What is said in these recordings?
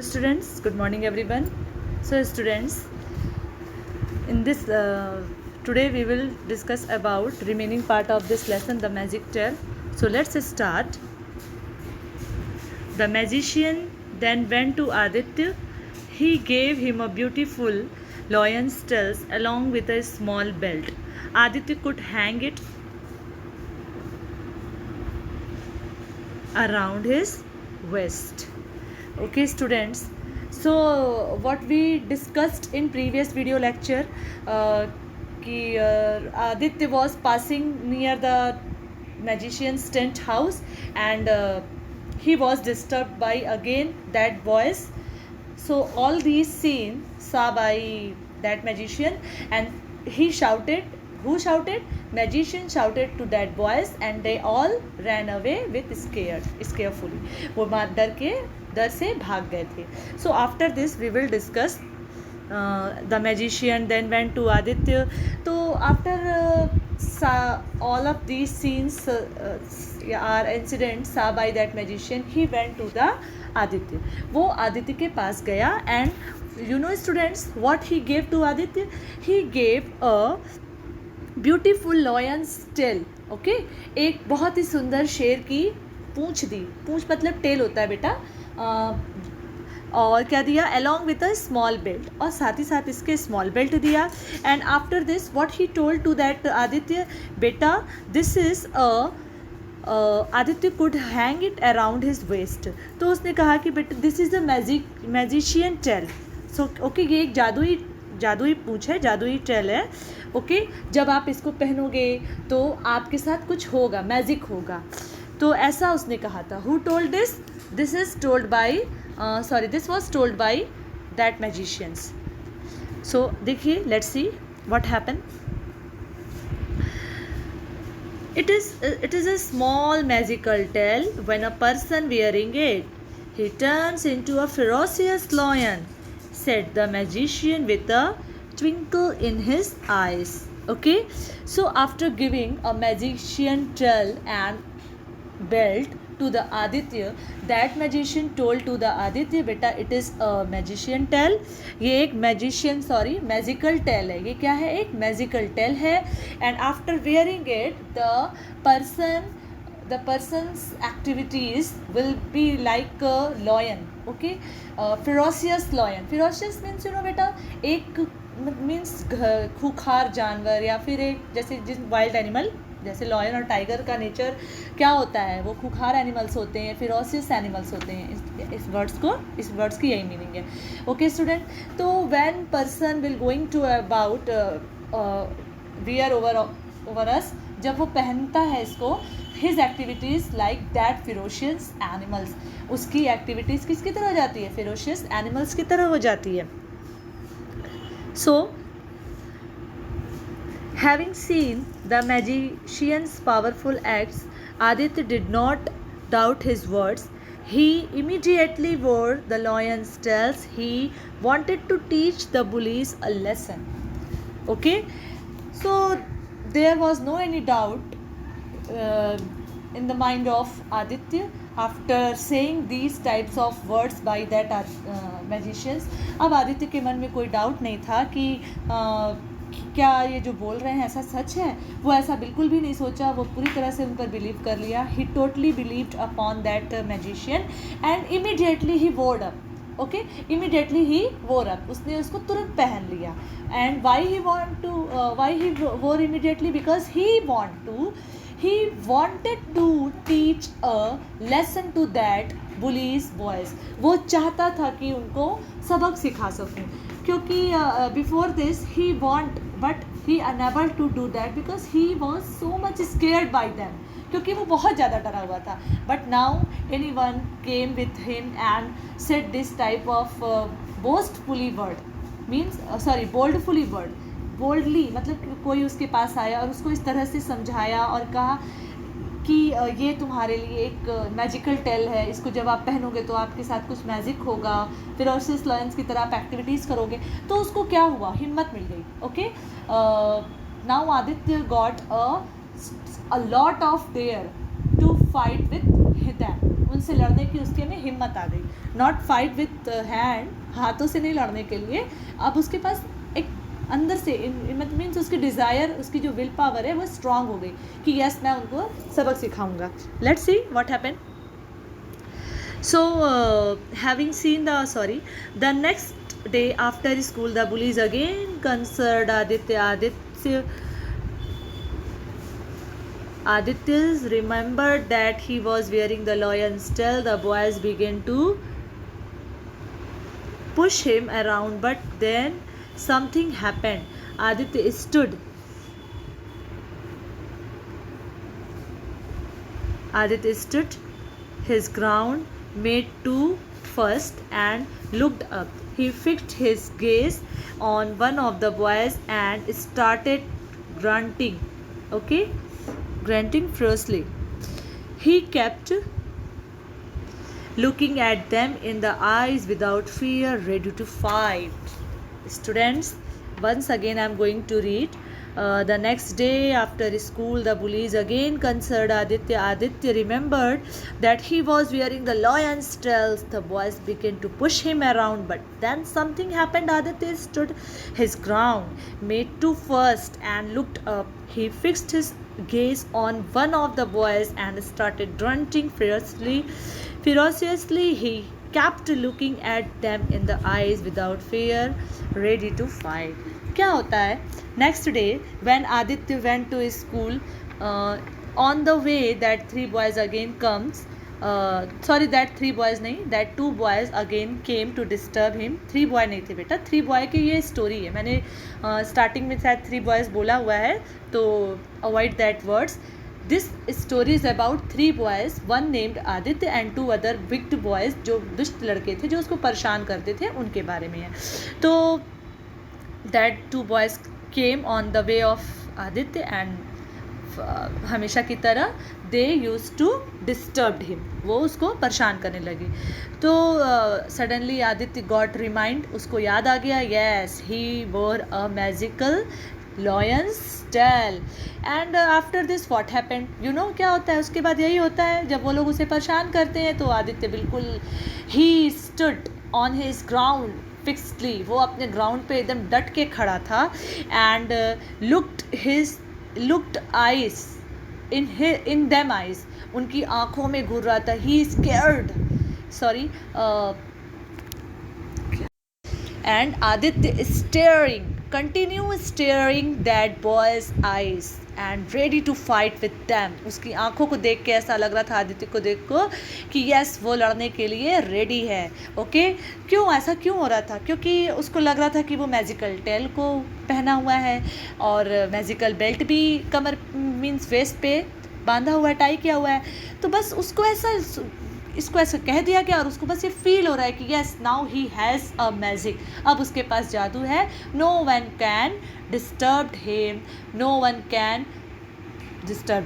Students, good morning everyone. So students, in this today we will discuss about remaining part of this lesson, the magic tale. So let's start. The magician then went to Aditya. He gave him a beautiful lion's tail along with a small belt. Aditya could hang it around his waist. Okay students, so what we discussed in previous video lecture, कि Aditya was passing near the magician's tent house and he was disturbed by again that voice. So all these scenes saw by that magician, and he shouted. Who shouted? Magician shouted to that voice, and they all ran away with scarefully. वो डर से भाग गए थे. So after this we will discuss the magician then went to Aditya. तो after all of these scenes are incidents saw by that magician, he went to the Aditya. वो आदित्य के पास गया and you know students what he gave to Aditya? He gave a beautiful lion's tale. Okay, एक बहुत ही सुंदर शेर की पूंछ दी. पूंछ मतलब tell होता है बेटा. और क्या दिया? Along with a small belt, और साथ ही साथ इसके स्मॉल बेल्ट दिया. And after this what he told to that Aditya, बेटा this is Aditya could hang it around his waist. तो उसने कहा कि बेटा this is the magician tale. So okay, ये एक जादुई पूंछ है, जादुई टेल है. ओके, जब आप इसको पहनोगे तो आपके साथ कुछ होगा, मैजिक होगा. तो ऐसा उसने कहा था. Who told this? This is told by this was told by that magicians. So देखिए, let's see what happen. It is a small magical tale. When a person wearing it, he turns into a ferocious lion, said the magician with a twinkle in his eyes. Okay, so after giving a magician tail and belt to the Aditya, that magician told to the Aditya, beta it is a magician tail. ये एक magical tail है. ये क्या है? एक magical tail है. And after wearing it, the person's activities will be like a lion. Okay, ferocious lion. Ferocious means you know बेटा, एक मीन्स खूंखार जानवर, या फिर एक जैसे जिस वाइल्ड एनिमल, जैसे लॉयन और टाइगर का नेचर क्या होता है, वो खूंखार एनिमल्स होते हैं, फिरोसियस एनिमल्स होते हैं. इस वर्ड्स की यही मीनिंग है. ओके स्टूडेंट, तो when person will going to about wear over us, जब वो पहनता है इसको, his activities like that ferocious animals, उसकी एक्टिविटीज़ किसकी तरह हो जाती है? फिरोशियस एनिमल्स की तरह हो जाती है. So, having seen the magician's powerful acts, Aditya did not doubt his words. He immediately wore the lion's tails. He wanted to teach the bullies a lesson. Okay, so there was no any doubt in the mind of Aditya after saying these types of words by that magicians. अब आदित्य के मन में कोई doubt नहीं था कि क्या ये जो बोल रहे हैं ऐसा सच है. वो ऐसा बिल्कुल भी नहीं सोचा, वो पूरी तरह से उन पर बिलीव कर लिया. He totally believed upon that magician and immediately he wore up. Okay, immediately he wore up, उसने उसको तुरंत पहन लिया. एंड वाई ही वोर immediately? Because he wanted to teach a lesson to that bullies boys. वो चाहता था कि उनको सबक सिखा सकूं, क्योंकि before this he want but he unable to do that because he was so much scared by them, क्योंकि वो बहुत ज़्यादा डरा हुआ था. But now anyone came with him and said this type of boastfully word, means boldfully word. Boldly मतलब कोई उसके पास आया और उसको इस तरह से समझाया और कहा कि ये तुम्हारे लिए एक मैजिकल टेल है, इसको जब आप पहनोगे तो आपके साथ कुछ मैजिक होगा, फिरोशियस लायंस की तरह आप एक्टिविटीज़ करोगे. तो उसको क्या हुआ? हिम्मत मिल गई. Okay, now Aditya got a lot of dare to fight with them. उनसे लड़ने की उसके में हिम्मत आ गई. नॉट फाइट विथ हैंड, हाथों से नहीं लड़ने के लिए, अब उसके पास एक अंदर से इट मीन्स उसकी डिज़ायर, उसकी जो विल पावर है वो स्ट्रांग हो गई कि यस मैं उनको सबक सिखाऊंगा. Let's see what happened. So, having seen the next day after school, the bullies again concerned Aditya remembered that he was wearing the lion's tail. The boys began to push him around, but then something happened. Aditya stood his ground, made two first, and looked up. He fixed his gaze on one of the boys and started grunting. Okay, grunting fiercely. He kept looking at them in the eyes without fear, ready to fight. Students, once again I am going to read. The next day after school, the bullies again concerned Aditya. Aditya remembered that he was wearing the lion's tails. The boys began to push him around, but then something happened. Aditya stood his ground, made two first, and looked up. He fixed his gaze on one of the boys and started grunting ferociously. He kept looking at them in the eyes without fear, ready to fight. क्या होता है? Next day, when Aditya went to his school, on the way that three boys again comes. That three boys नहीं, that two boys again came to disturb him. Three boy नहीं थे बेटा, three boy की ये story है. मैंने starting में शायद three boys बोला हुआ है, तो avoid that words. This story is about three boys, one named Aditya and two other wicked boys, जो दुष्ट लड़के थे जो उसको परेशान करते थे, उनके बारे में है. तो that two boys came on the way of Aditya and हमेशा की तरह they used to disturb him. वो उसको परेशान करने लगे. तो suddenly Aditya got remind, उसको याद आ गया, yes he wore a magical lion's tail. And after this what happened? You know क्या होता है उसके बाद? यही होता है जब वो लोग उसे परेशान करते हैं तो आदित्य बिल्कुल he stood on his ground fixedly, वो अपने ग्राउंड पे एकदम डट के खड़ा था. and looked eyes in them eyes, उनकी आंखों में घूर रहा था. he scared and Aditya continue staring that boy's eyes and ready to fight with them. उसकी आंखों को देख के ऐसा लग रहा था आदित्य को देख को कि यस वो लड़ने के लिए रेडी है. ओके, क्यों ऐसा क्यों हो रहा था? क्योंकि उसको लग रहा था कि वो मैजिकल टेल को पहना हुआ है और मैजिकल बेल्ट भी कमर मीन्स वेस्ट पे बांधा हुआ है, टाई किया हुआ है. तो बस उसको इसको ऐसा कह दिया गया और उसको बस ये फील हो रहा है कि yes now he has a magic, अब उसके पास जादू है. No one can disturb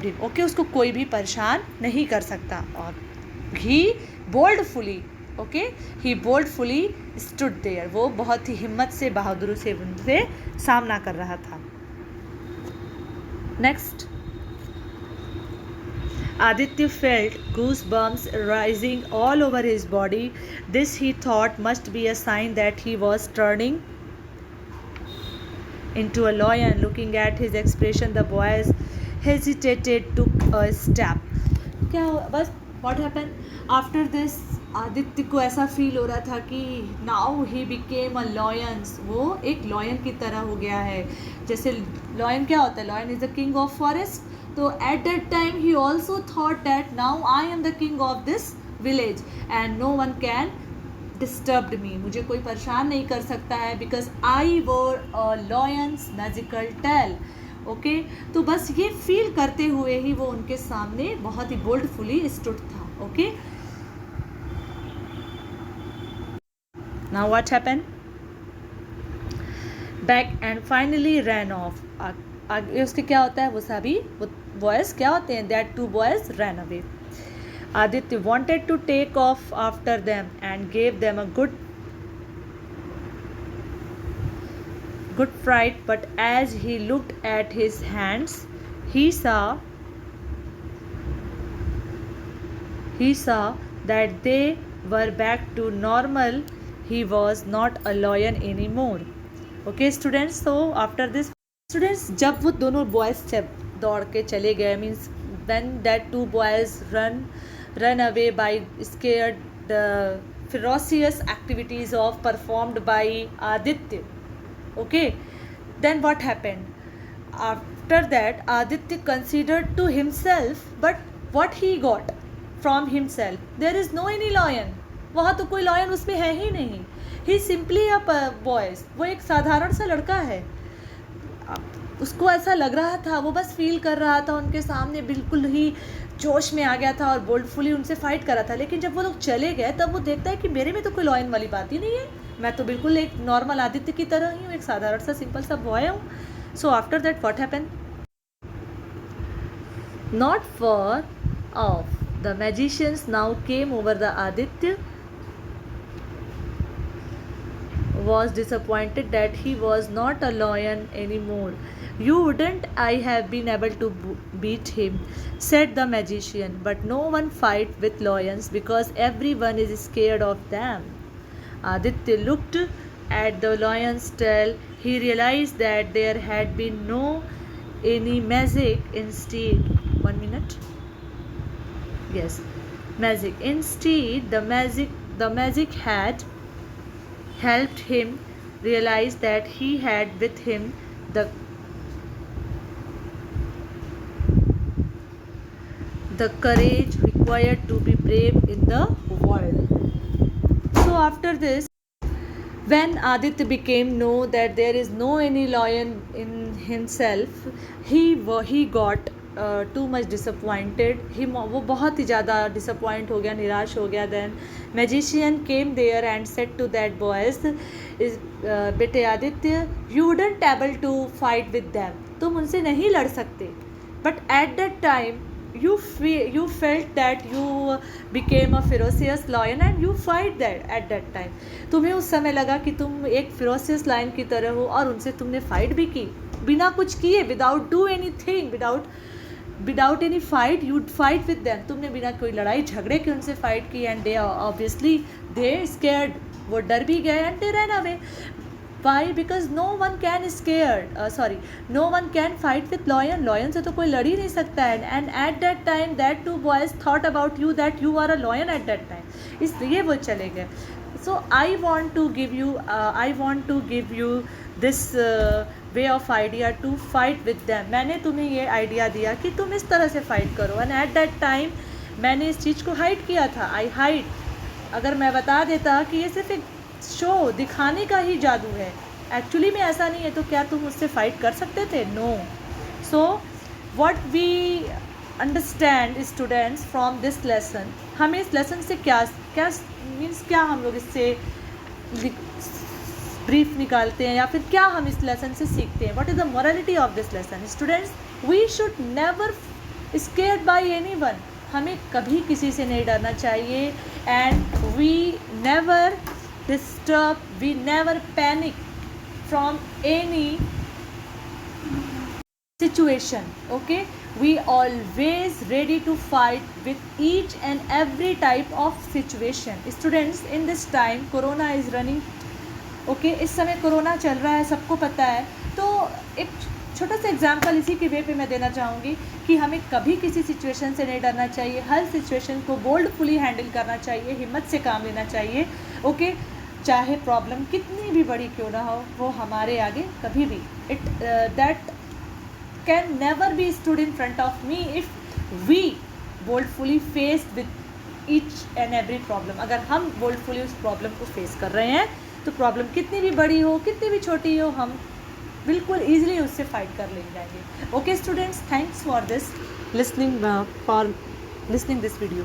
him. Okay, उसको कोई भी परेशान नहीं कर सकता. और ही बोल्डफुली स्टूड देयर, वो बहुत ही हिम्मत से बहादुरी से उनसे सामना कर रहा था. Next, Aditya felt goosebumps rising all over his body. This he thought must be a sign that he was turning into a lion. Looking at his expression, the boys hesitated, took a step. क्या हुआ? बस what happened after this? Aditya को ऐसा feel हो रहा था कि now he became a lions, वो एक लॉयन की तरह हो गया है. जैसे लॉयन क्या होता है? Lion is the king of forest. तो at that time he also thought that now I am the king of this village and no one can disturb me, मुझे कोई परेशान नहीं कर सकता है बिकॉज आई वोर अ लॉयंस मैजिकल टेल. ओके, तो बस ये फील करते हुए ही वो उनके सामने बहुत ही बोल्डफुली स्टूड था. Okay, now what happened? Back and finally ran off. आगे उसके क्या होता है? वो सभी वो boys क्या होते हैं? That two boys ran away. Aditya wanted to take off after them and gave them a good fright, but as he looked at his hands, he saw that they were back to normal, he was not a lion anymore. Okay students, so after this students, जब वो दोनों boys दौड़ के चले गए, means when that two boys run away by scared the ferocious activities of performed by Aditya. Okay, then what happened? After that, Aditya considered to himself, but what he got from himself, there is no any lion. वहाँ तो कोई lion उसमें है ही नहीं. He simply a boy. वो एक साधारण सा लड़का है. उसको ऐसा लग रहा था, वो बस फील कर रहा था, उनके सामने बिल्कुल ही जोश में आ गया था और बोल्डफुली उनसे फाइट कर रहा था. लेकिन जब वो लोग चले गए तब वो देखता है कि मेरे में तो कोई लॉयन वाली बात ही नहीं है, मैं तो बिल्कुल एक नॉर्मल आदित्य की तरह ही हूँ, एक साधारण सा सिंपल सा बॉय हूँ. So after that what happened? Not for of the magicians now came over the Aditya was disappointed that he was not a lion anymore. You wouldn't I have been able to beat him, said the magician, but no one fight with lions because everyone is scared of them. Aditya looked at the lion's tail. He realized that there had been no any magic. Instead, 1 minute. Yes, magic. Instead, the magic had helped him realize that he had with him the courage required to be brave in the world. So after this, when Aditya became know that there is no any lion in himself, he got too much disappointed. वो बहुत ही ज़्यादा disappoint हो गया, निराश हो गया. Then magician came there and said to that boys, बेटे Aditya, you wouldn't able to fight with them, तुम उनसे नहीं लड़ सकते. But at that time you felt that you became a ferocious lion and you fight that at that time. तुम्हें उस समय लगा कि तुम एक ferocious lion की तरह हो और उनसे तुमने fight भी की बिना कुछ किए, without do anything, without any fight, you'd fight with them. तुमने बिना कोई लड़ाई झगड़े के उनसे fight की and they obviously they scared, वो डर भी गए and they ran away. Why? Because no one can no one can fight with lion. Lion से तो कोई लड़ ही नहीं सकता है. And at that time that two boys thought about you that you are a lion at that time. इसलिए वो चले गए. So I want to give you this way of idea to fight with them. मैंने तुम्हें ये idea दिया कि तुम इस तरह से फाइट करो. And at that time मैंने इस चीज़ को हाइड किया था. I hide. अगर मैं बता देता कि ये सिर्फ एक शो दिखाने का ही जादू है, एक्चुअली में ऐसा नहीं है, तो क्या तुम उससे फाइट कर सकते थे? No. So what we understand students from this lesson, हमें इस लेसन से क्या हम लोग इससे ब्रीफ निकालते हैं या फिर क्या हम इस लेसन से सीखते हैं? What is the morality of this lesson? Students, we should never scared by anyone. हमें कभी किसी से नहीं डरना चाहिए. And we never disturb, we never panic from any situation. Okay, we always ready to fight with each and every type of situation. Students, in this time corona is running. Okay, इस समय corona चल रहा है, सबको पता है. तो एक छोटा सा एग्जाम्पल इसी के वे पे मैं देना चाहूँगी कि हमें कभी किसी सिचुएशन से नहीं डरना चाहिए. हर सिचुएशन को बोल्डफुली हैंडल करना चाहिए, हिम्मत से काम लेना चाहिए. ओके, चाहे प्रॉब्लम कितनी भी बड़ी क्यों ना हो, वो हमारे आगे कभी भी that can never be stood in front of me if we boldfully face with each and every problem. अगर हम बोल्डफुली उस प्रॉब्लम को फेस कर रहे हैं तो प्रॉब्लम कितनी भी बड़ी हो, कितनी भी छोटी हो, हम बिल्कुल ईजिली उससे फाइट कर ले जाएंगे. Okay students, thanks for this listening this video.